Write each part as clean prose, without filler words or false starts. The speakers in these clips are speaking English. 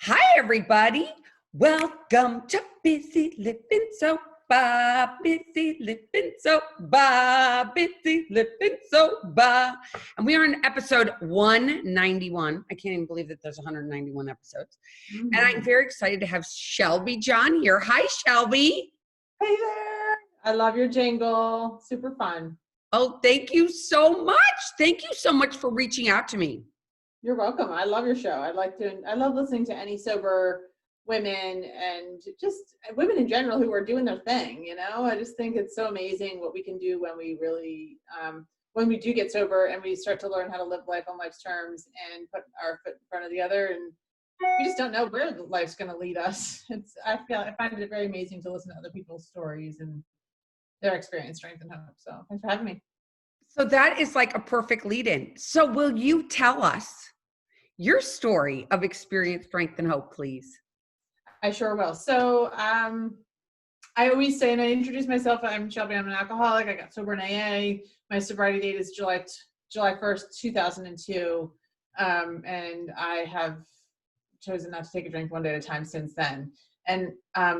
Hi, everybody. Welcome to Busy Living Sober. Busy Living Sober. Busy Living Sober. And we are in episode 191. I can't even believe that there's 191 episodes. And I'm very excited to have Shelby John here. Hi, Shelby. Hey there. I love your jingle. Super fun. Oh, thank you so much. Thank you so much for reaching out to me. You're welcome. I love your show. I love listening to any sober women and just women in general who are doing their thing. I just think it's so amazing what we can do when we really, when we do get sober and we start to learn how to live life on life's terms and put our foot in front of the other. And we just don't know where life's going to lead us. I find it very amazing to listen to other people's stories and their experience, strength, and hope. So thanks for having me. So that is like a perfect lead in. So will you tell us your story of experience, strength, and hope, please? I sure will. So I always say, and I introduce myself, I'm Shelby, I'm an alcoholic. I got sober in AA. My sobriety date is July 1st, 2002. And I have chosen not to take a drink one day at a time since then. And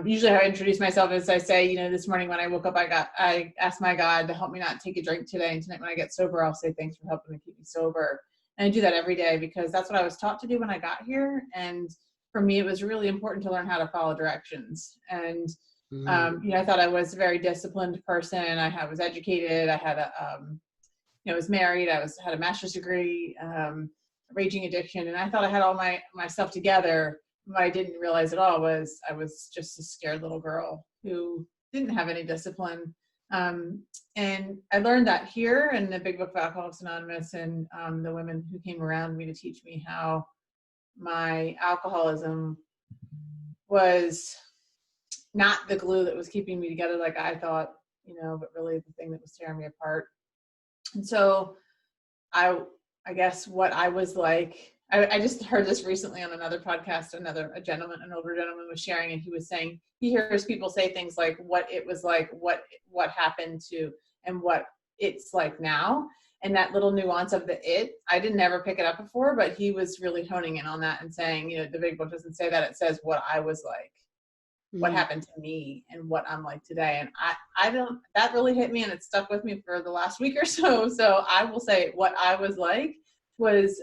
usually how I introduce myself is I say, this morning when I woke up, I asked my God to help me not take a drink today. And tonight when I get sober, I'll say, thanks for helping me keep me sober. And I do that every day because that's what I was taught to do when I got here. And for me, it was really important to learn how to follow directions. And, I thought I was a very disciplined person. I was educated. I had I was married. Had a master's degree, raging addiction. And I thought I had all my stuff together. What I didn't realize at all was I was just a scared little girl who didn't have any discipline. And I learned that here in the Big Book of Alcoholics Anonymous and the women who came around me to teach me how my alcoholism was not the glue that was keeping me together like I thought, but really the thing that was tearing me apart. And so I guess what I was like, I just heard this recently on another podcast. An older gentleman was sharing, and he was saying he hears people say things like what it was like, what happened to, and what it's like now. And that little nuance of I didn't ever pick it up before, but he was really honing in on that and saying, the Big Book doesn't say that. It says what I was like, what happened to me, and what I'm like today. And that really hit me, and it stuck with me for the last week or so. So I will say what I was like was,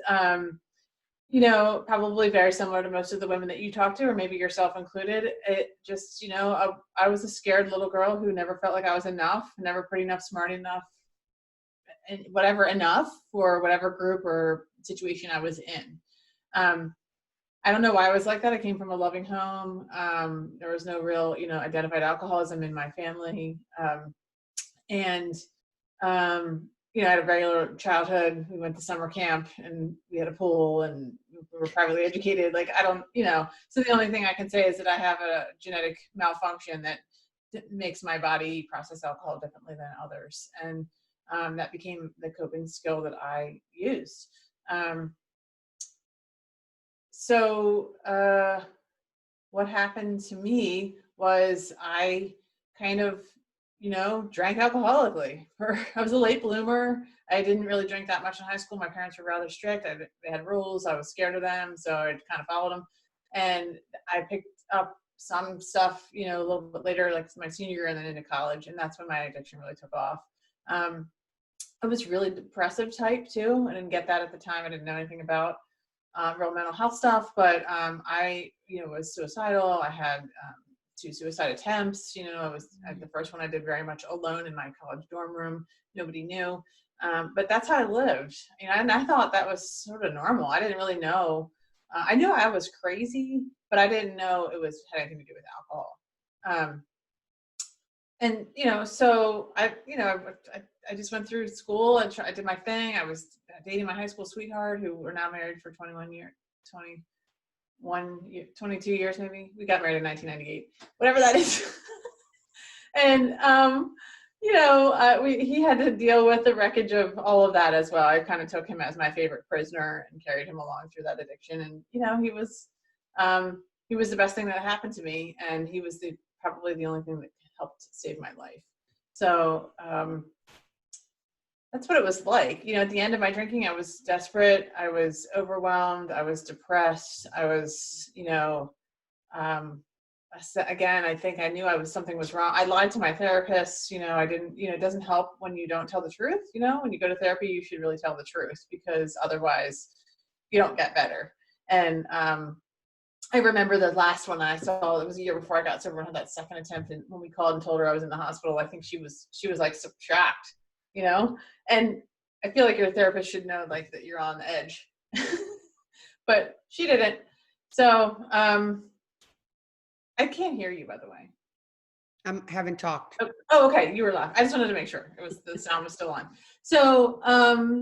probably very similar to most of the women that you talk to, or maybe yourself included. It just, I was a scared little girl who never felt like I was enough, never pretty enough, smart enough, and whatever enough for whatever group or situation I was in. I don't know why I was like that. I came from a loving home. There was no real, identified alcoholism in my family. I had a regular childhood. We went to summer camp and we had a pool and we were privately educated. So the only thing I can say is that I have a genetic malfunction that makes my body process alcohol differently than others. And that became the coping skill that I used. So what happened to me was I kind of, drank alcoholically. I was a late bloomer. I didn't really drink that much in high school. My parents were rather strict. They had rules. I was scared of them, so I kind of followed them. And I picked up some stuff, a little bit later, like my senior year and then into college. And that's when my addiction really took off. I was really depressive type too. I didn't get that at the time. I didn't know anything about real mental health stuff, but I, was suicidal. I had 2 suicide attempts. I was the first one I did very much alone in my college dorm room. Nobody knew, but that's how I lived. And I thought that was sort of normal. I didn't really know. I knew I was crazy, but I didn't know it had anything to do with alcohol. So I just went through school. I did my thing. I was dating my high school sweetheart, who we're now married for 22 years maybe. We got married in 1998, whatever that is. And he had to deal with the wreckage of all of that as well. I kind of took him as my favorite prisoner and carried him along through that addiction. And he was the best thing that happened to me, and he was probably the only thing that helped save my life. So that's what it was like. You know, at the end of my drinking, I was desperate. I was overwhelmed. I was depressed. I was, um, again, I think I knew something was wrong. I lied to my therapist. I didn't, it doesn't help when you don't tell the truth. When you go to therapy, you should really tell the truth, because otherwise you don't get better. And, I remember the last one I saw, it was a year before I got sober and had that second attempt. And when we called and told her I was in the hospital, I think she was like so shocked, and I feel like your therapist should know like that you're on the edge, but she didn't. So, I can't hear you, by the way. I haven't talked. Oh, okay. You were laughing. I just wanted to make sure the sound was still on. So,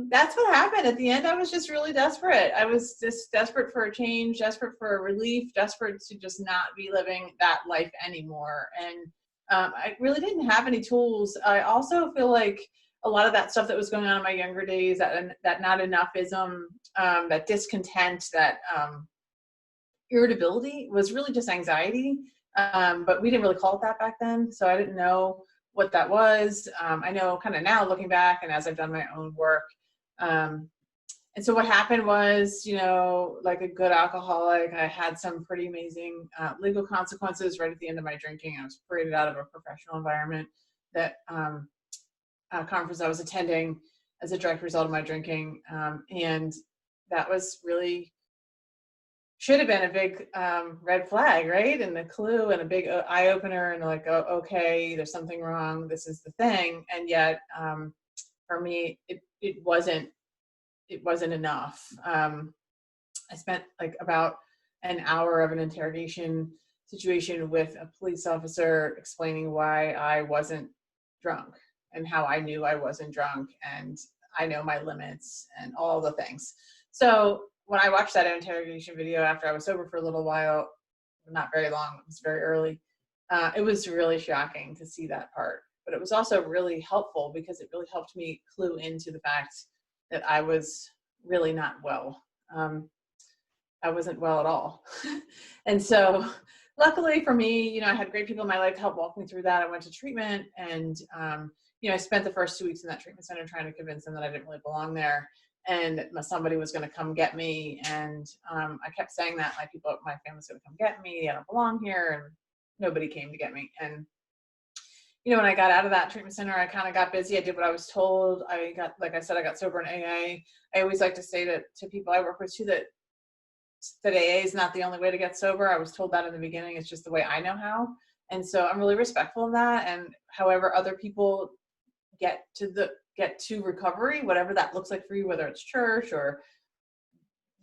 that's what happened. At the end, I was just really desperate. I was just desperate for a change, desperate for a relief, desperate to just not be living that life anymore. And, I really didn't have any tools. I also feel like a lot of that stuff that was going on in my younger days, that not enoughism, that discontent, that, irritability was really just anxiety. But we didn't really call it that back then. So I didn't know what that was. I know kind of now looking back and as I've done my own work. And so what happened was, like a good alcoholic, I had some pretty amazing legal consequences right at the end of my drinking. I was paraded out of a professional environment, that conference I was attending as a direct result of my drinking. And that was really, should have been a big red flag, right? And a clue and a big eye opener, and like, oh, okay, there's something wrong. This is the thing. And yet, for me, it wasn't enough. I spent like about an hour of an interrogation situation with a police officer explaining why I wasn't drunk and how I knew I wasn't drunk, and I know my limits and all the things. So when I watched that interrogation video after I was sober for a little while, not very long, it was very early, it was really shocking to see that part. But it was also really helpful because it really helped me clue into the fact that I was really not well. I wasn't well at all. And so luckily for me, I had great people in my life to help walk me through that. I went to treatment, and, I spent the first 2 weeks in that treatment center trying to convince them that I didn't really belong there, and somebody was going to come get me. And I kept saying that, my family's going to come get me. I don't belong here. And nobody came to get me. And, when I got out of that treatment center, I kind of got busy. I did what I was told. Like I said, I got sober in AA. I always like to say to people I work with too, that AA is not the only way to get sober. I was told that in the beginning. It's just the way I know how. And so I'm really respectful of that. And however other people get to recovery, whatever that looks like for you, whether it's church or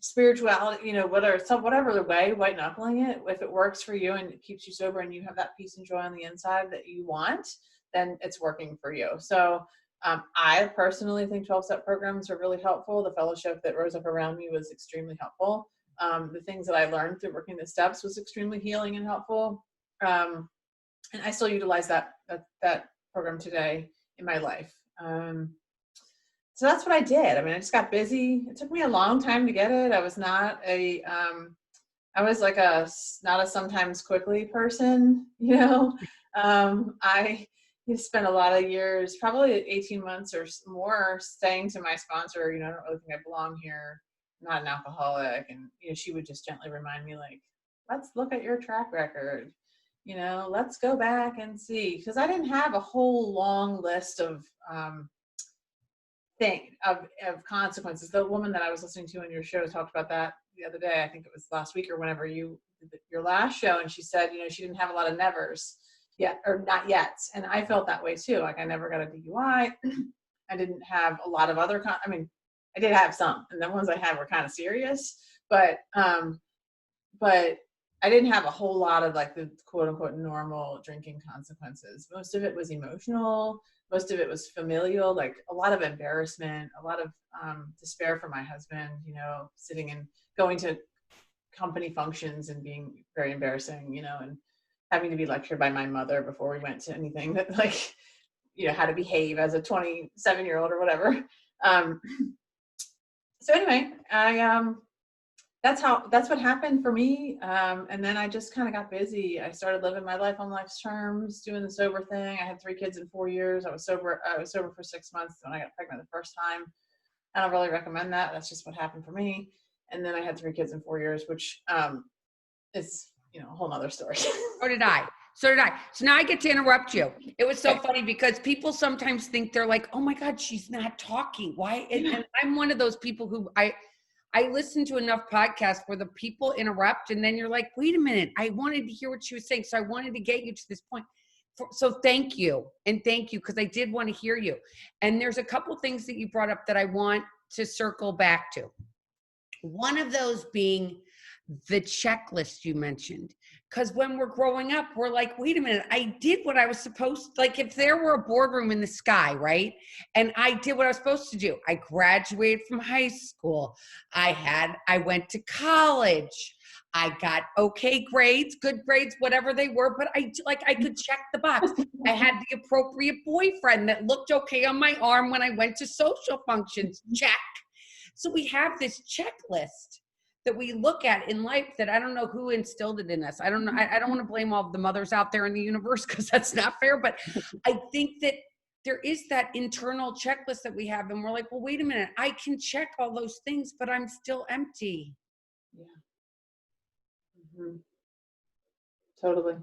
spirituality, whatever the way, white knuckling it, if it works for you and it keeps you sober and you have that peace and joy on the inside that you want, then it's working for you. So I personally think 12-step programs are really helpful. The fellowship that rose up around me was extremely helpful. The things that I learned through working the steps was extremely healing and helpful. And I still utilize that program today in my life. So that's what I did. I mean, I just got busy. It took me a long time to get it. I was not like not a sometimes quickly person, I spent a lot of years, probably 18 months or more, saying to my sponsor, I don't really think I belong here. I'm not an alcoholic. And, she would just gently remind me, like, let's look at your track record. Let's go back and see. Because I didn't have a whole long list of consequences. The woman that I was listening to on your show talked about that the other day. I think it was last week or whenever you did your last show. And she said, she didn't have a lot of nevers yet, or not yet. And I felt that way too. Like I never got a DUI. I didn't have a lot of other, I did have some, and the ones I had were kind of serious, but I didn't have a whole lot of like the quote unquote normal drinking consequences. Most of it was emotional. Most of it was familial, like a lot of embarrassment, a lot of despair for my husband, sitting and going to company functions and being very embarrassing, and having to be lectured by my mother before we went to anything that like, how to behave as a 27-year-old or whatever. So anyway, that's what happened for me. And then I just kind of got busy. I started living my life on life's terms, doing the sober thing. I had 3 kids in 4 years. I was sober for 6 months when I got pregnant the first time. I don't really recommend that. That's just what happened for me. And then I had 3 kids in 4 years, which is, a whole nother story. So did I. So now I get to interrupt you. It was so funny because people sometimes think they're like, oh my God, she's not talking. Why? And I'm one of those people who I listen to enough podcasts where the people interrupt and then you're like, wait a minute, I wanted to hear what she was saying. So I wanted to get you to this point. So thank you. And thank you, because I did want to hear you. And there's a couple things that you brought up that I want to circle back to. One of those being the checklist you mentioned. Because when we're growing up, we're like, wait a minute, I did what I was supposed to. Like if there were a boardroom in the sky, right? And I did what I was supposed to do. I graduated from high school. I went to college. I got okay grades, good grades, whatever they were, but I could check the box. I had the appropriate boyfriend that looked okay on my arm when I went to social functions, check. So we have this checklist that we look at in life that I don't know who instilled it in us. I don't know. I don't want to blame all the mothers out there in the universe because that's not fair, but I think that there is that internal checklist that we have and we're like, well, wait a minute, I can check all those things, but I'm still empty. Yeah. Mm-hmm. Totally.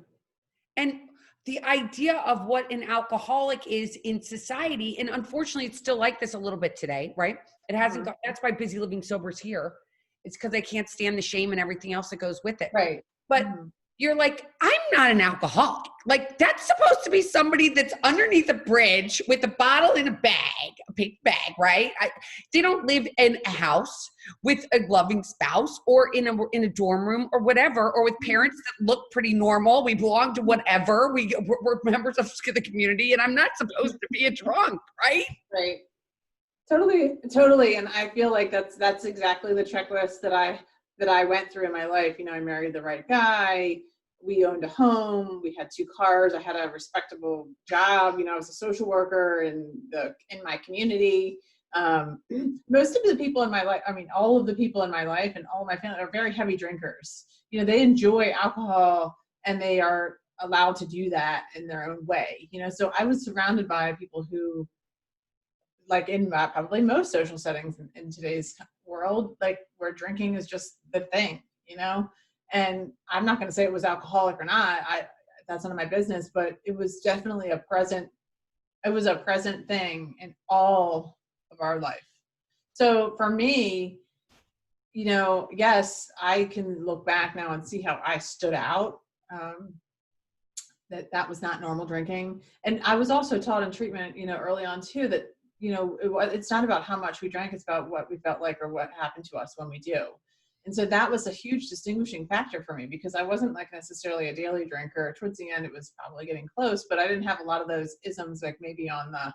And the idea of what an alcoholic is in society, and unfortunately it's still like this a little bit today, right? It hasn't got, that's why Busy Living Sober's here. It's because they can't stand the shame and everything else that goes with it. Right. But you're like, I'm not an alcoholic. Like that's supposed to be somebody that's underneath a bridge with a bottle in a bag, a big bag, right? They don't live in a house with a loving spouse or in a dorm room or whatever, or with parents that look pretty normal. We belong to whatever. We're members of the community, and I'm not supposed to be a drunk, right? Right. Totally. And I feel like that's exactly the checklist that I went through in my life. I married the right guy. We owned a home. We had 2 cars. I had a respectable job. I was a social worker in my community. Most of the people in my life, all of the people in my life and all of my family are very heavy drinkers. They enjoy alcohol and they are allowed to do that in their own way. So I was surrounded by people who, like in probably most social settings in today's world, like where drinking is just the thing, and I'm not going to say it was alcoholic or not. That's none of my business, but it was definitely a present thing in all of our life. So for me, yes, I can look back now and see how I stood out. That was not normal drinking. And I was also taught in treatment, early on too, that it's not about how much we drank, it's about what we felt like or what happened to us when we do. And so that was a huge distinguishing factor for me because I wasn't like necessarily a daily drinker. Towards the end, it was probably getting close, but I didn't have a lot of those isms, like maybe on the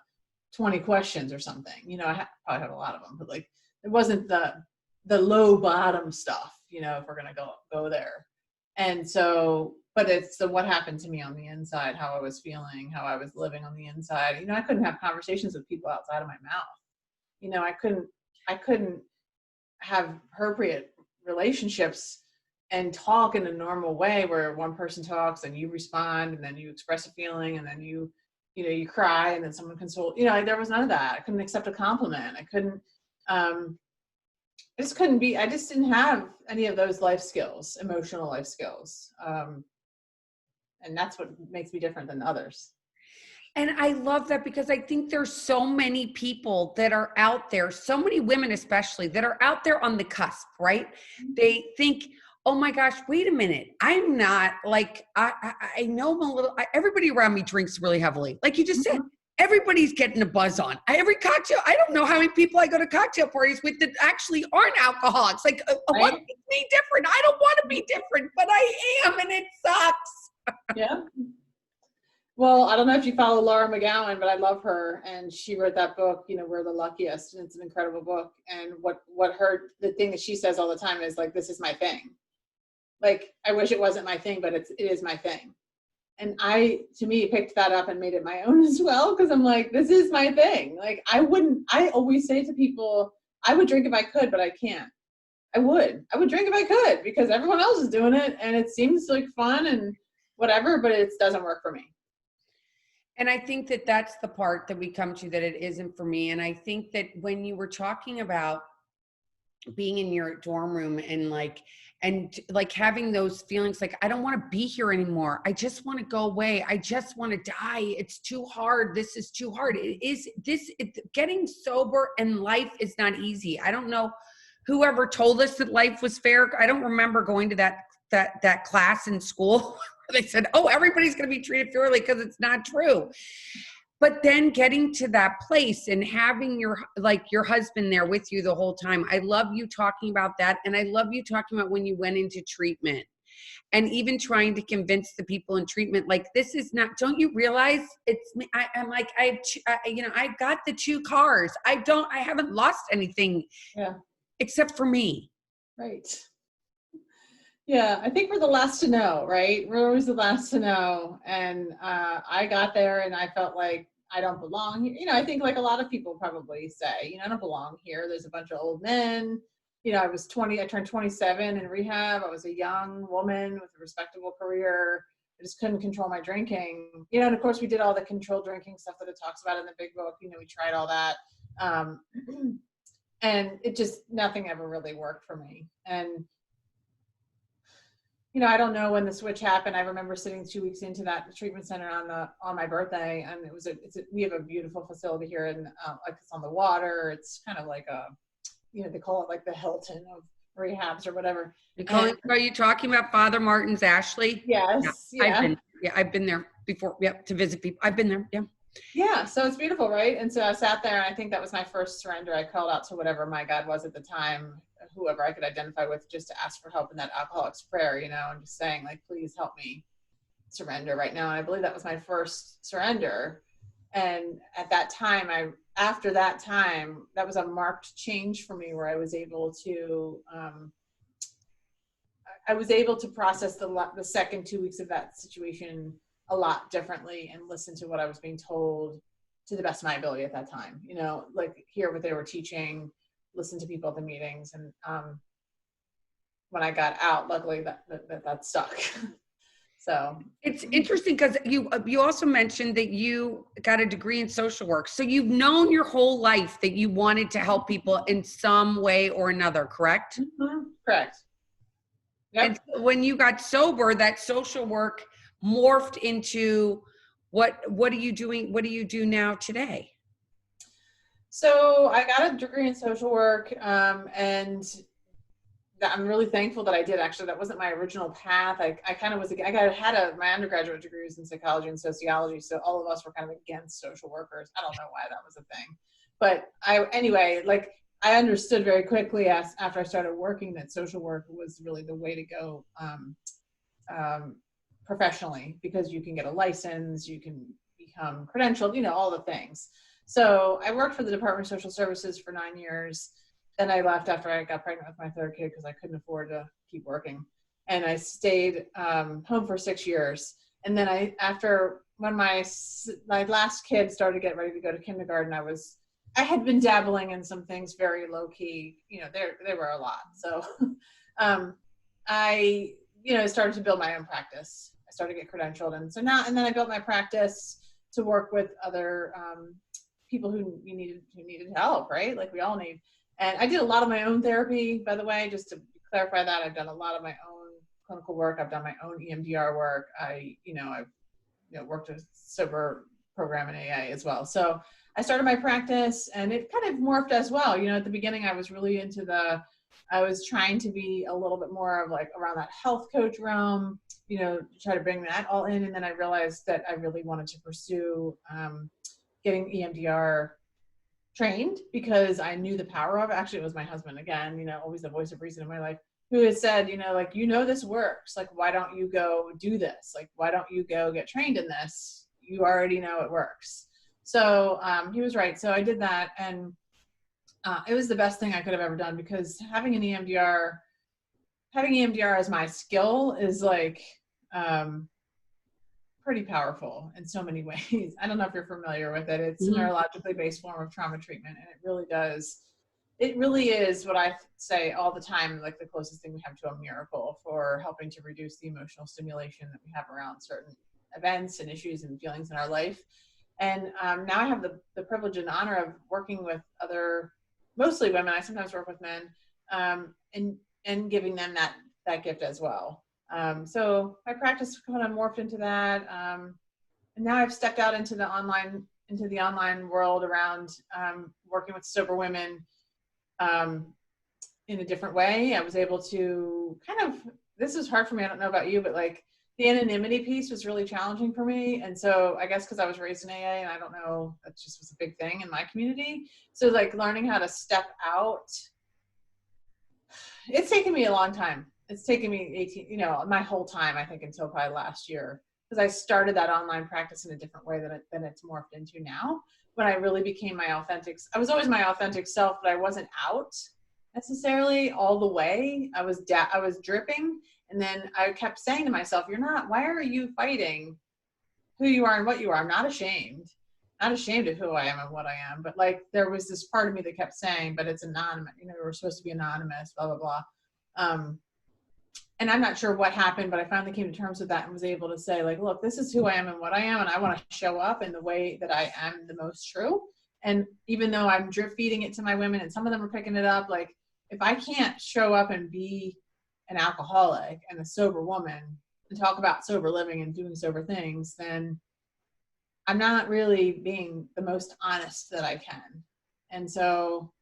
20 questions or something. I probably had a lot of them, but like it wasn't the low bottom stuff, if we're going to go there. And so, but it's what happened to me on the inside, how I was feeling, how I was living on the inside. I couldn't have conversations with people outside of my mouth. I couldn't have appropriate relationships and talk in a normal way where one person talks and you respond and then you express a feeling and then you cry and then someone consoles. There was none of that. I couldn't accept a compliment. I just didn't have any of those life skills, emotional life skills. And that's what makes me different than others. And I love that because I think there's so many people that are out there, so many women especially, that are out there on the cusp, right? They think, oh my gosh, wait a minute. I'm not like, I know I'm a little, everybody around me drinks really heavily. Like you just said, everybody's getting a buzz on. Every cocktail, I don't know how many people I go to cocktail parties with that actually aren't alcoholics. Like what makes me different? I don't want to be different, but I am, and it sucks. Yeah. Well, I don't know if you follow Laura McGowan, but I love her. And she wrote that book, We're the Luckiest. And it's an incredible book. And the thing that she says all the time is like, this is my thing. Like, I wish it wasn't my thing, but it is my thing. And to me, picked that up and made it my own as well. Cause I'm like, this is my thing. Like I always say to people, I would drink if I could, but I can't. I would drink if I could because everyone else is doing it and it seems like fun and whatever, but it doesn't work for me. And I think that that's the part that we come to, that it isn't for me. And I think that when you were talking about being in your dorm room and like having those feelings, like, I don't want to be here anymore. I just want to go away. I just want to die. It's too hard. This is too hard. Getting sober and life is not easy. I don't know whoever told us that life was fair. I don't remember going to that class in school where they said, oh, everybody's going to be treated fairly, because it's not true. But then getting to that place and having your husband there with you the whole time. I love you talking about that. And I love you talking about when you went into treatment and even trying to convince the people in treatment, like, this is not, don't you realize it's me? I'm like, I've got the 2 cars. I haven't lost anything except for me. Right. Yeah, I think we're the last to know, right? We're always the last to know. And I got there and I felt like I don't belong here. I think like a lot of people probably say, I don't belong here. There's a bunch of old men. I was 20, I turned 27 in rehab. I was a young woman with a respectable career. I just couldn't control my drinking. And of course we did all the controlled drinking stuff that it talks about in the big book. We tried all that. And it just, nothing ever really worked for me. And I don't know when the switch happened. I remember sitting 2 weeks into that treatment center on my birthday, and we have a beautiful facility here, and like it's on the water. It's kind of like they call it like the Hilton of rehabs or whatever. Are you talking about Father Martin's Ashley? Yes. Yeah. I've been there before. Yep, to visit people. I've been there. Yeah. Yeah. So it's beautiful, right? And so I sat there, and I think that was my first surrender. I called out to whatever my God was at the time, whoever I could identify with, just to ask for help in that alcoholic's prayer, and just saying, like, please help me surrender right now. And I believe that was my first surrender. And at that time, after that time, that was a marked change for me, where I was able to process the second 2 weeks of that situation a lot differently and listen to what I was being told to the best of my ability at that time, like hear what they were teaching, listen to people at the meetings. And when I got out, luckily that stuck. So it's interesting because you also mentioned that you got a degree in social work. So you've known your whole life that you wanted to help people in some way or another, correct? Mm-hmm. Correct. Yep. And so when you got sober, that social work morphed into what are you doing? What do you do now today? So I got a degree in social work, and I'm really thankful that I did. Actually, that wasn't my original path. I kind of my undergraduate degree was in psychology and sociology, so all of us were kind of against social workers. I don't know why that was a thing, but I understood very quickly after I started working that social work was really the way to go professionally, because you can get a license, you can become credentialed, all the things. So I worked for the Department of Social Services for 9 years. Then I left after I got pregnant with my 3rd kid because I couldn't afford to keep working. And I stayed home for 6 years. And then when my last kid started to get ready to go to kindergarten, I had been dabbling in some things very low key. There were a lot. So I started to build my own practice. I started to get credentialed. And then I built my practice to work with other people who needed help, right? Like we all need. And I did a lot of my own therapy, by the way, just to clarify that. I've done a lot of my own clinical work. I've done my own EMDR work. I've worked a sober program in AA as well. So I started my practice, and it kind of morphed as well. At the beginning, I was really I was trying to be a little bit more of like around that health coach realm, to try to bring that all in. And then I realized that I really wanted to pursue getting EMDR trained, because I knew the power of it. Actually, it was my husband again, always the voice of reason in my life, who has said, this works. Like, why don't you go do this? Like, why don't you go get trained in this? You already know it works. So he was right. So I did that, and it was the best thing I could have ever done, because having EMDR as my skill is like pretty powerful in so many ways. I don't know if you're familiar with it. It's a neurologically based form of trauma treatment, and it really does it really is what I say all the time, like the closest thing we have to a miracle for helping to reduce the emotional stimulation that we have around certain events and issues and feelings in our life. And now I have the privilege and honor of working with other, mostly women. I sometimes work with men, and giving them that gift as well. So my practice kind of morphed into that. And now I've stepped out into the online world around working with sober women in a different way. I was able to this is hard for me. I don't know about you, but like the anonymity piece was really challenging for me. And so I guess because I was raised in AA, and I don't know, that just was a big thing in my community. So like learning how to step out, it's taken me a long time. It's taken me 18, my whole time, I think, until probably last year, because I started that online practice in a different way than it's morphed into now. When I really became I was always my authentic self, but I wasn't out necessarily all the way. I was dripping. And then I kept saying to myself, why are you fighting who you are and what you are? I'm not ashamed of who I am and what I am. But like, there was this part of me that kept saying, but it's anonymous, we're supposed to be anonymous, blah, blah, blah. And I'm not sure what happened, but I finally came to terms with that and was able to say, like, look, this is who I am and what I am, and I want to show up in the way that I am the most true. And even though I'm drip feeding it to my women and some of them are picking it up, like, if I can't show up and be an alcoholic and a sober woman and talk about sober living and doing sober things, then I'm not really being the most honest that I can. And so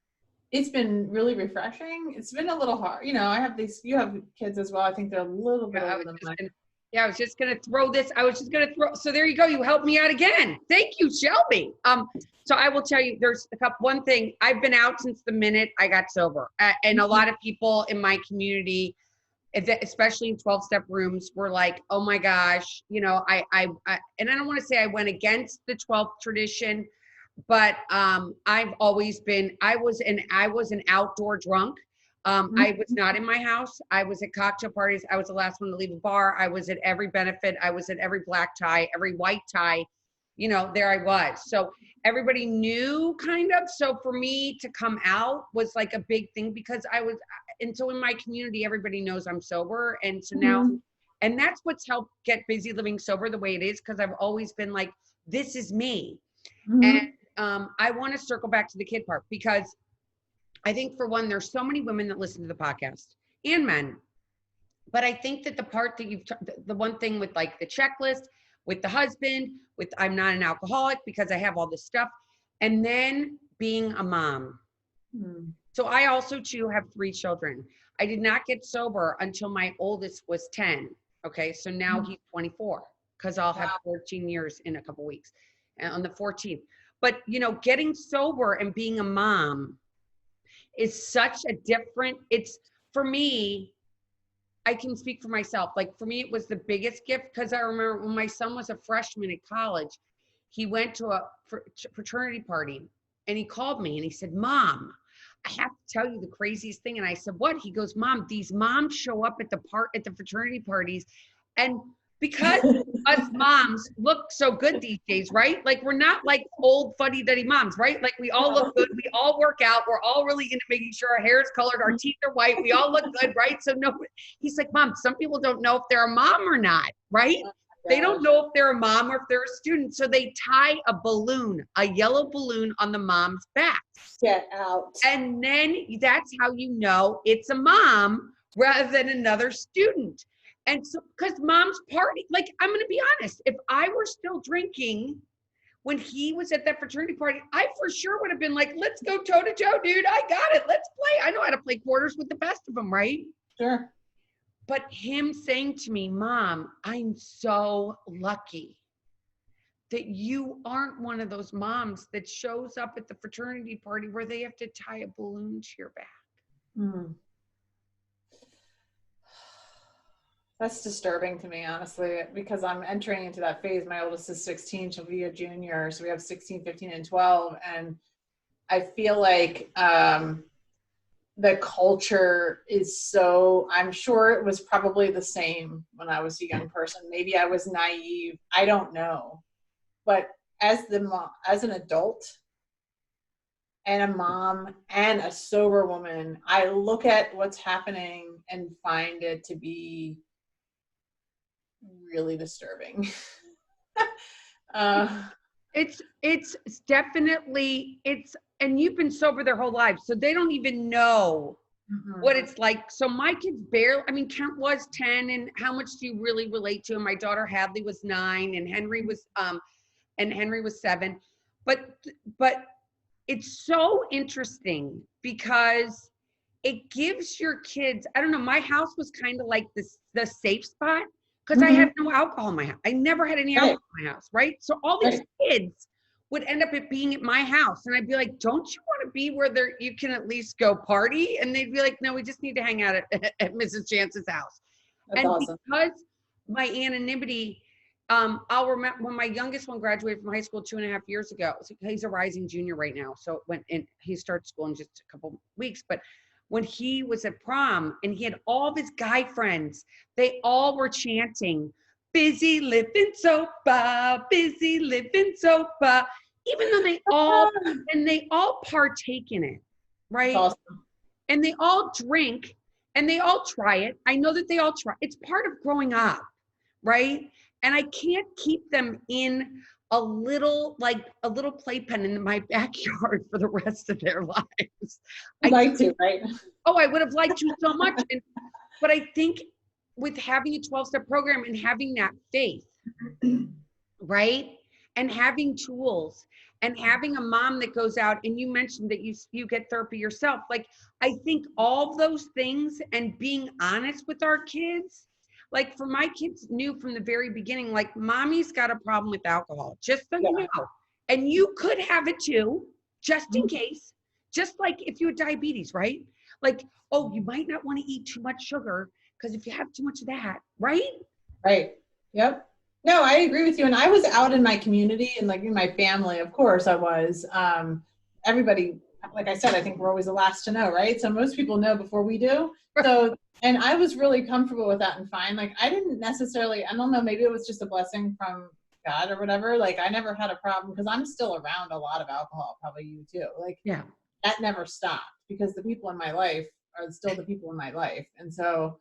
it's been really refreshing. It's been a little hard. You have you have kids as well. I think they're a little bit older than mine. I was just going to throw this. So there you go. You helped me out again. Thank you, Shelby. So I will tell you, there's one thing. I've been out since the minute I got sober. And a lot of people in my community, especially in 12-step rooms, were like, oh my gosh, and I don't want to say I went against the 12th tradition, but I've always been, I was an outdoor drunk. I was not in my house. I was at cocktail parties. I was the last one to leave a bar. I was at every benefit. I was at every black tie, every white tie, there I was. So everybody knew kind of. So for me to come out was like a big thing because and so in my community, everybody knows I'm sober. And so now, and that's what's helped get Bizzy Living Sober the way it is. Cause I've always been like, this is me. And I want to circle back to the kid part because I think for one, there's so many women that listen to the podcast and men, but I think that the part that the one thing with like the checklist, with the husband, with I'm not an alcoholic because I have all this stuff, and then being a mom. So I also too have 3 children. I did not get sober until my oldest was 10. Okay. So now he's 24 because I'll have 14 years in a couple weeks and on the 14th. But getting sober and being a mom is such a different, it's for me, I can speak for myself. Like for me, it was the biggest gift because I remember when my son was a freshman at college, he went to a fraternity party and he called me and he said, Mom, I have to tell you the craziest thing. And I said, what? He goes, Mom, these moms show up at the fraternity parties. And because us moms look so good these days, right? Like we're not like old fuddy-duddy moms, right? Like we all look good. We all work out. We're all really into making sure our hair is colored. Our teeth are white. We all look good, right? So no, he's like, Mom, some people don't know if they're a mom or not, right? They don't know if they're a mom or if they're a student. So they tie a yellow balloon on the mom's back. Get out. And then that's how you know it's a mom rather than another student. And so, because moms party, like, I'm going to be honest, if I were still drinking when he was at that fraternity party, I for sure would have been like, let's go toe to toe, dude. I got it. Let's play. I know how to play quarters with the best of them, right? Sure. But him saying to me, Mom, I'm so lucky that you aren't one of those moms that shows up at the fraternity party where they have to tie a balloon to your back. That's disturbing to me, honestly, because I'm entering into that phase. My oldest is 16. She'll be a junior. So we have 16, 15, and 12. And I feel like the culture is so, I'm sure it was probably the same when I was a young person. Maybe I was naive. I don't know. But as an adult, and a mom and a sober woman, I look at what's happening and find it to be really disturbing. uh, It's definitely, and you've been sober their whole lives, so they don't even know mhm. what it's like. So my kids barely, I mean, Kent was 10, and how much do you really relate to him? My daughter Hadley was 9, and Henry was 7. But it's so interesting because it gives your kids, I don't know, my house was kind of like the safe spot because I Mhm. had no alcohol in my house. I never had any Right, alcohol in my house, right? So all these right. kids would end up being at my house, and I'd be like, don't you want to be where you can at least go party? And they'd be like, no, we just need to hang out at Mrs. Chance's house. That's And awesome. because my anonymity, I'll remember when my youngest one graduated from high school 2.5 years ago. So he's a rising junior right now. So he starts school in just a couple weeks. But when he was at prom and he had all of his guy friends, they all were chanting, "Busy living sober, busy living sober," even though they all partake in it, That's right? awesome. And they all drink and they all try it. I know that they all try. It's part of growing up, right? And I can't keep them in a little playpen in my backyard for the rest of their lives. You'd I like to, right? I would have liked to so much. But I think with having a 12-step program and having that faith, right? And having tools and having a mom that goes out, and you mentioned that you get therapy yourself. Like, I think all those things and being honest with our kids, like for my kids knew from the very beginning, like, mommy's got a problem with alcohol, just so Yeah. you know. And you could have it too, just in Mhm. case. Just like if you had diabetes, right? Like, oh, you might not want to eat too much sugar because if you have too much of that, right? Right. Yep. No, I agree with you. And I was out in my community and like in my family, of course I was. Everybody, like I said, I think we're always the last to know, right? So most people know before we do. So, and I was really comfortable with that and fine. Like I didn't necessarily, I don't know, maybe it was just a blessing from God or whatever. Like I never had a problem because I'm still around a lot of alcohol, probably you too. Like Yeah. that never stopped because the people in my life are still the people in my life. And so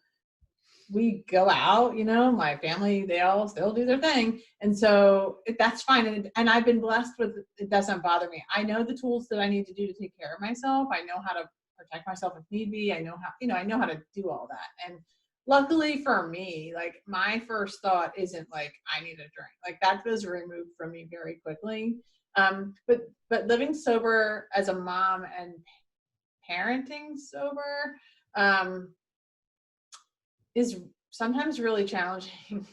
we go out, my family, they all still do their thing. And so that's fine. And I've been blessed with, it doesn't bother me. I know the tools that I need to do to take care of myself. I know how to protect myself if need be. I know how, I know how to do all that. And luckily for me, like my first thought isn't like, I need a drink. Like that was removed from me very quickly. But living sober as a mom and parenting sober, is sometimes really challenging.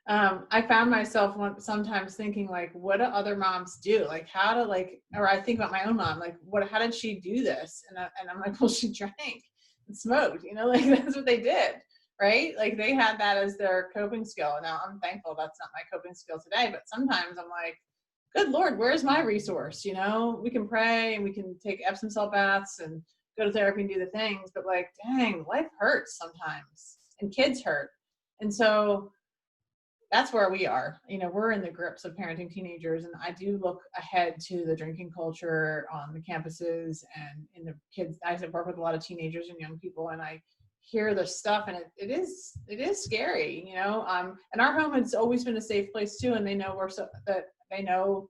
I found myself sometimes thinking like, what do other moms do? Like how to or I think about my own mom, like how did she do this? And I'm like, well, she drank and smoked, like that's what they did. Right. Like they had that as their coping skill. Now I'm thankful that's not my coping skill today, but sometimes I'm like, good Lord, where's my resource? We can pray and we can take Epsom salt baths and go to therapy and do the things, but like, dang, life hurts sometimes and kids hurt. And so that's where we are. We're in the grips of parenting teenagers, and I do look ahead to the drinking culture on the campuses and in the kids. I work with a lot of teenagers and young people, and I hear the stuff, and it is scary, and our home has always been a safe place too, and they know that they know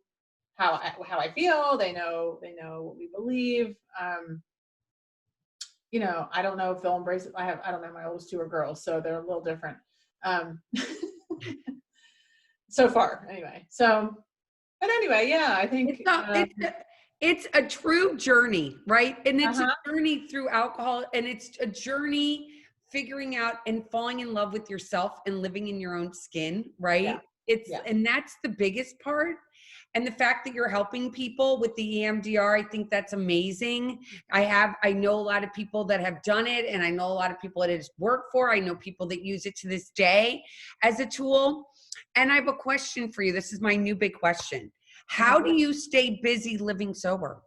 how I feel. They know what we believe. I don't know if they'll embrace it. I don't know. My oldest 2 are girls, so they're a little different. Um, so far, anyway. So, but anyway, yeah, I think. It's a true journey, right? And it's a Uh-huh. journey through alcohol, and it's a journey figuring out and falling in love with yourself and living in your own skin, right? Yeah. And that's the biggest part. And the fact that you're helping people with the EMDR, I think that's amazing. I know a lot of people that have done it, and I know a lot of people that it's worked for. I know people that use it to this day as a tool. And I have a question for you. This is my new big question. How do you stay busy living sober?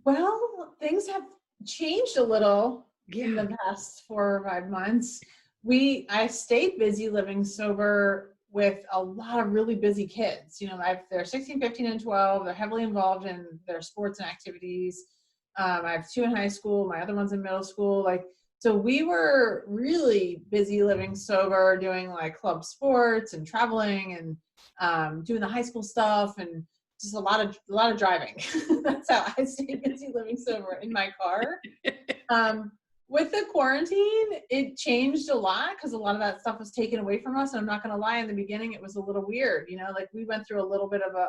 Well, things have changed a little in Yeah. the past 4 or 5 months. I stayed busy living sober with a lot of really busy kids. You know, they're 16, 15, and 12. They're heavily involved in their sports and activities. I have 2 in high school. My other one's in middle school. Like, so we were really busy living sober, doing like club sports and traveling and doing the high school stuff and just a lot of driving. That's how I stayed busy living sober in my car. With the quarantine, it changed a lot because a lot of that stuff was taken away from us. And I'm not going to lie, in the beginning, it was a little weird. You know, like we went through a little bit of a,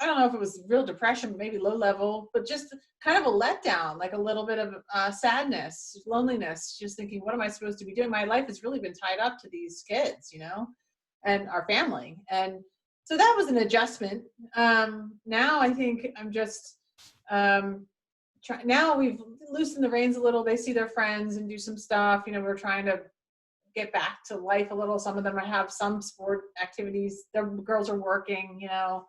I don't know if it was real depression, maybe low level, but just kind of a letdown, like a little bit of sadness, loneliness, just thinking, what am I supposed to be doing? My life has really been tied up to these kids, you know, and our family. And so that was an adjustment. Now I think I'm just, now we've loosened the reins a little. They see their friends and do some stuff. You know, we're trying to get back to life a little. Some of them have some sport activities. The girls are working, you know,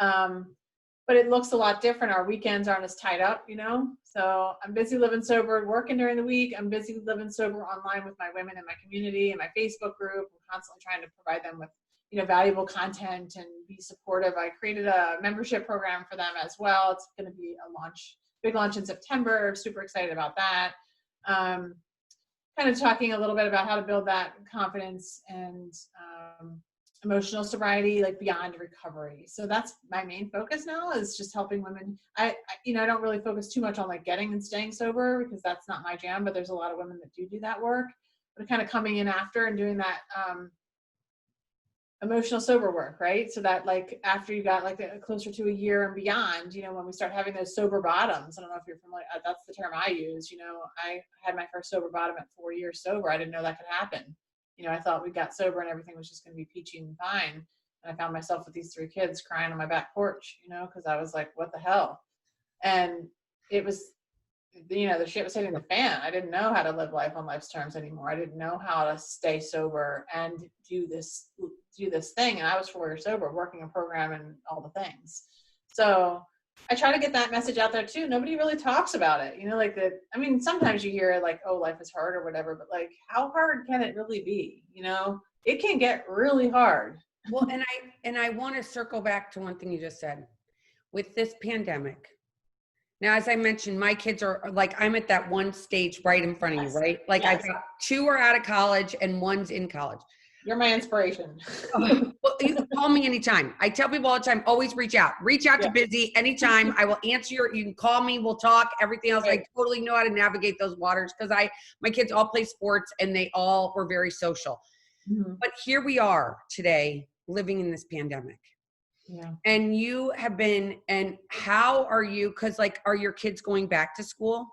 but it looks a lot different. Our weekends aren't as tied up, you know. So I'm busy living sober, working during the week. I'm busy living sober online with my women in my community and my Facebook group. I'm constantly trying to provide them with, you know, valuable content and be supportive. I created a membership program for them as well. It's going to be a big launch in September. Super excited about that. Kind of talking a little bit about how to build that confidence and emotional sobriety, like beyond recovery. So that's my main focus now, is just helping women. I don't really focus too much on like getting and staying sober because that's not my jam, but there's a lot of women that do that work. But kind of coming in after and doing that emotional sober work, right? So that like after you got like closer to a year and beyond, you know, when we start having those sober bottoms, I don't know if you're familiar, that's the term I use. You know, I had my first sober bottom at 4 years sober. I didn't know that could happen. You know, I thought we got sober and everything was just going to be peachy and fine. And I found myself with these 3 kids crying on my back porch, you know, because I was like, what the hell? And it was, you know, the shit was hitting the fan. I didn't know how to live life on life's terms anymore. I didn't know how to stay sober and do this thing. And I was 4 years sober, working a program and all the things. So I try to get that message out there too. Nobody really talks about it. You know, like sometimes you hear like, oh, life is hard or whatever, but like, how hard can it really be? You know, it can get really hard. Well, and I want to circle back to one thing you just said with this pandemic. Now, as I mentioned, my kids are like, I'm at that one stage right in front of you, right? Like I've got 2 are out of college and 1's in college. You're my inspiration. Well, you can call me anytime. I tell people all the time, always reach out to Bizzy anytime. I will answer you can call me, we'll talk, everything else. Right. I totally know how to navigate those waters because my kids all play sports and they all were very social. Mm-hmm. But here we are today living in this pandemic. Yeah. And you have been, and how are you, because like, are your kids going back to school?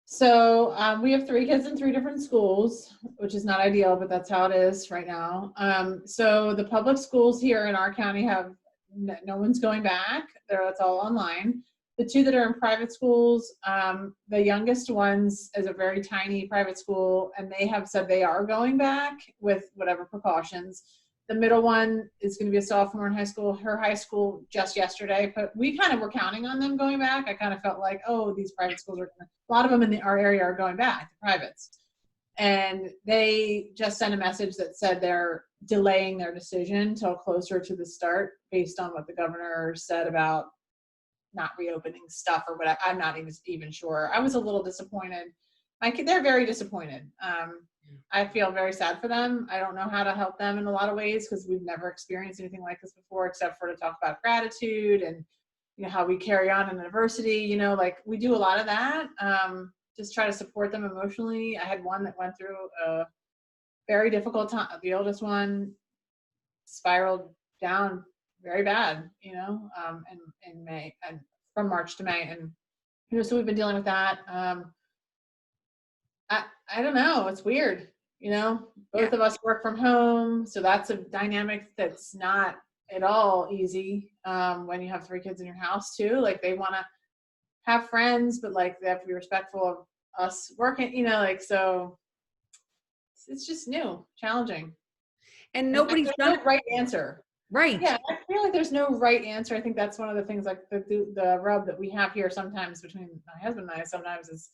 So we have 3 kids in 3 different schools, which is not ideal, but that's how it is right now. So the public schools here in our county have, no one's going back. It's all online. The 2 that are in private schools, the youngest ones is a very tiny private school, and they have said they are going back with whatever precautions. The middle one is going to be a sophomore in high school. Her high school just yesterday, but we kind of were counting on them going back. I kind of felt like, oh, these private schools are gonna, a lot of them in our area are going back, the privates. And they just sent a message that said they're delaying their decision till closer to the start based on what the governor said about not reopening stuff or whatever. I'm not even sure. I was a little disappointed. They're very disappointed. I feel very sad for them. I don't know how to help them in a lot of ways because we've never experienced anything like this before, except for to talk about gratitude and, you know, how we carry on in adversity. You know, like we do a lot of that. Just try to support them emotionally. I had one that went through a very difficult time. The oldest one spiraled down very bad, you know, in May and from March to May. And, you know, so we've been dealing with that. I don't know. It's weird. You know, both of us work from home. So that's a dynamic that's not at all easy when you have 3 kids in your house too. Like they want to have friends, but like they have to be respectful of us working, you know, like, so it's just new, challenging. And nobody's done no right answer. Right. Yeah. I feel like there's no right answer. I think that's one of the things like the rub that we have here sometimes between my husband and I sometimes is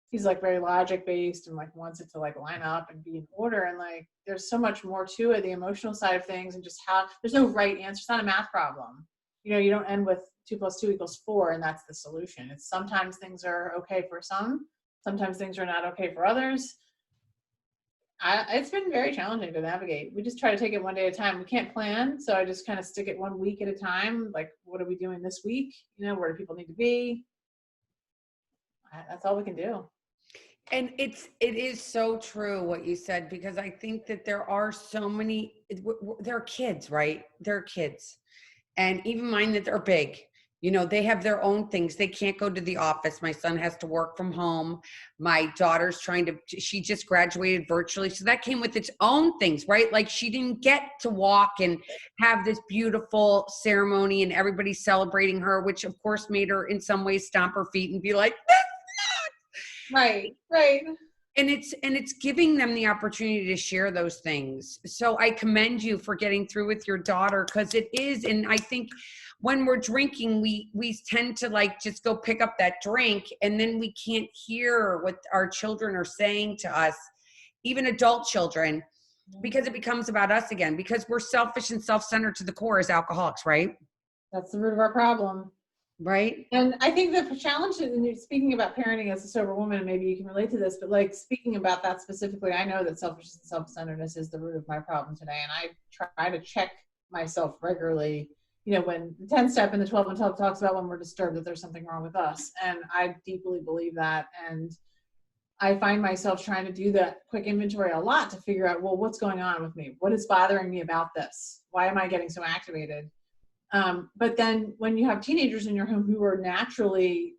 he's like very logic based and like wants it to like line up and be in order. And like, there's so much more to it, the emotional side of things, and just how there's no right answer. It's not a math problem. You know, you don't end with 2 + 2 = 4 and that's the solution. It's sometimes things are okay for some, sometimes things are not okay for others. It's been very challenging to navigate. We just try to take it one day at a time. We can't plan, so I just kind of stick it 1 week at a time. Like, what are we doing this week? You know, where do people need to be? That's all we can do. And it is so true what you said, because I think that there are so many, they're kids, right? They're kids. And even mine that are big, you know, they have their own things. They can't go to the office. My son has to work from home. My daughter's she just graduated virtually. So that came with its own things, right? Like, she didn't get to walk and have this beautiful ceremony and everybody celebrating her, which of course made her in some ways stomp her feet and be like, Right. and it's giving them the opportunity to share those things. So I commend you for getting through with your daughter, because it is. And I think when we're drinking, we tend to like just go pick up that drink, and then we can't hear what our children are saying to us, even adult children, because it becomes about us again, because we're selfish and self-centered to the core as alcoholics, right? That's the root of our problem. Right. And I think the challenge, and you're speaking about parenting as a sober woman, and maybe you can relate to this, but like speaking about that specifically, I know that selfishness and self-centeredness is the root of my problem today. And I try to check myself regularly, you know, when the 10 step and the 12 and 12 talks about when we're disturbed, that there's something wrong with us. And I deeply believe that. And I find myself trying to do that quick inventory a lot to figure out, well, what's going on with me? What is bothering me about this? Why am I getting so activated? But then when you have teenagers in your home who are naturally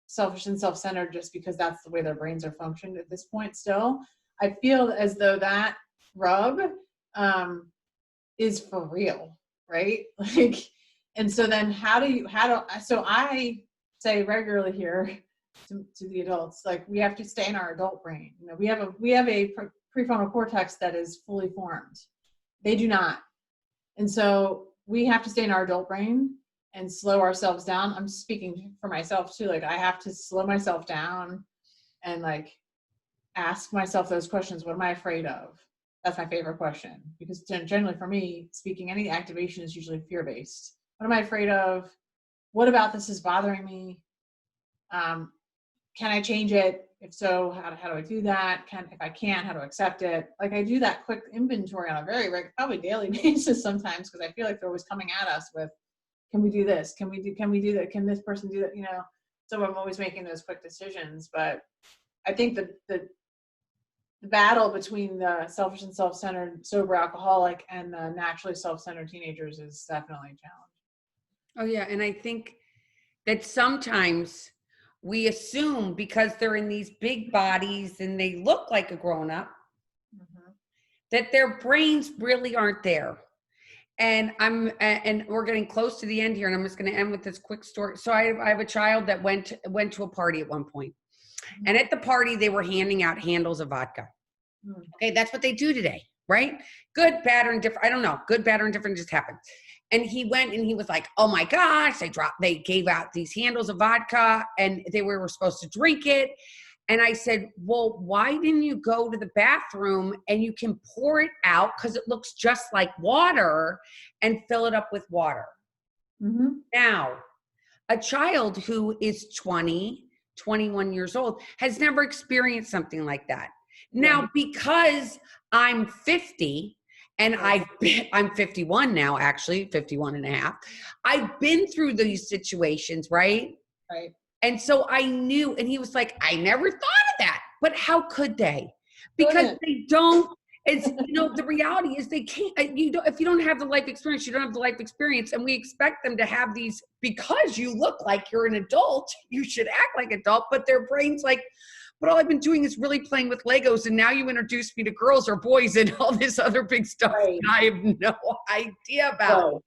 selfish and self-centered just because that's the way their brains are functioned at this point still, I feel as though that rub is for real, right? Like, and so then so I say regularly here to the adults, like, we have to stay in our adult brain. You know, we have a prefrontal cortex that is fully formed. They do not. And so we have to stay in our adult brain and slow ourselves down. I'm speaking for myself too. Like, I have to slow myself down and like ask myself those questions. What am I afraid of? That's my favorite question, because generally for me, speaking, any activation is usually fear-based. What am I afraid of? What about this is bothering me? Can I change it? If so, how do I do that? If I can't, how to accept it? Like, I do that quick inventory on a very probably daily basis sometimes, because I feel like they're always coming at us with, can we do this? Can we do that? Can this person do that? You know, so I'm always making those quick decisions. But I think the battle between the selfish and self-centered sober alcoholic and the naturally self-centered teenagers is definitely a challenge. Oh yeah, and I think that sometimes we assume because they're in these big bodies and they look like a grown-up, that their brains really aren't there. And we're getting close to the end here, and I'm just going to end with this quick story. So I have a child that went to a party at one point, and at the party they were handing out handles of vodka. Okay, that's what they do today, right? Good, bad, or indifferent. I don't know. Good, bad, or indifferent just happened. And he went and he was like, oh my gosh, they gave out these handles of vodka and we were supposed to drink it. And I said, well, why didn't you go to the bathroom and you can pour it out, because it looks just like water, and fill it up with water? Now, a child who is 20, 21 years old has never experienced something like that. Now, because I'm 50, and I'm 51 now, actually, 51 and a half. I've been through these situations, right? Right. And so I knew, and he was like, I never thought of that. But how could they? Because they don't, it's, you know, the reality is they can't, if you don't have the life experience, you don't have the life experience. And we expect them to have these, because you look like you're an adult, you should act like adult, but their brain's like, but all I've been doing is really playing with Legos, and now you introduced me to girls or boys and all this other big stuff that I have no idea about.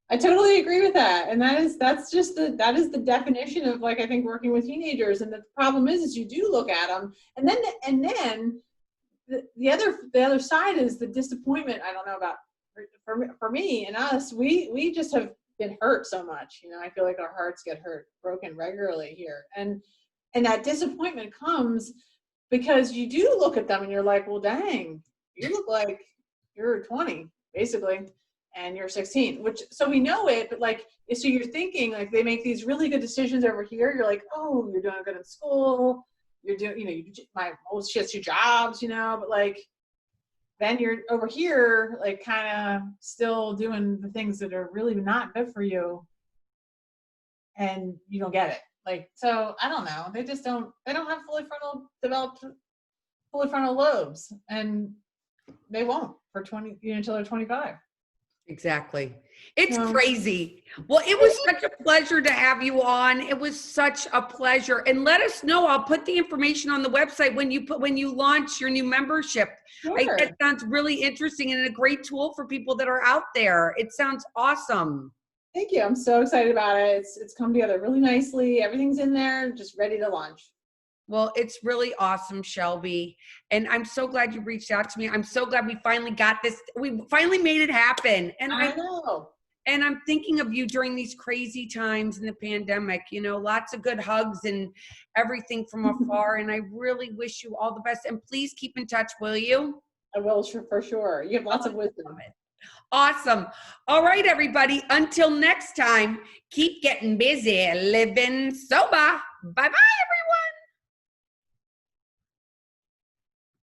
I totally agree with that. And that is the definition of, like, I think working with teenagers. And the problem is you do look at them, and then the other side is the disappointment. I don't know about for me and us, we just have been hurt so much. You know, I feel like our hearts get broken regularly here. And that disappointment comes because you do look at them and you're like, well, dang, you look like you're 20, basically, and you're 16, so we know it, but like, so you're thinking, like, they make these really good decisions over here. You're like, oh, you're doing good in school. You're doing, my oldest, she has 2 jobs, but like, then you're over here, like, kind of still doing the things that are really not good for you. And you don't get it. Like, so I don't know. They don't have developed fully frontal lobes, and they won't for 20, until they're 25. Exactly. It's crazy. Well, it was such a pleasure to have you on. It was such a pleasure. And let us know. I'll put the information on the website when you launch your new membership. Sure. I think it sounds really interesting and a great tool for people that are out there. It sounds awesome. Thank you. I'm so excited about it. It's come together really nicely. Everything's in there, just ready to launch. Well, it's really awesome, Shelby. And I'm so glad you reached out to me. I'm so glad we finally got this. We finally made it happen. And I know. And I'm thinking of you during these crazy times in the pandemic, lots of good hugs and everything from afar. And I really wish you all the best. And please keep in touch, will you? I will, for sure. You have lots of wisdom. Awesome. All right, everybody. Until next time, keep getting busy, living sober. Bye-bye, everyone.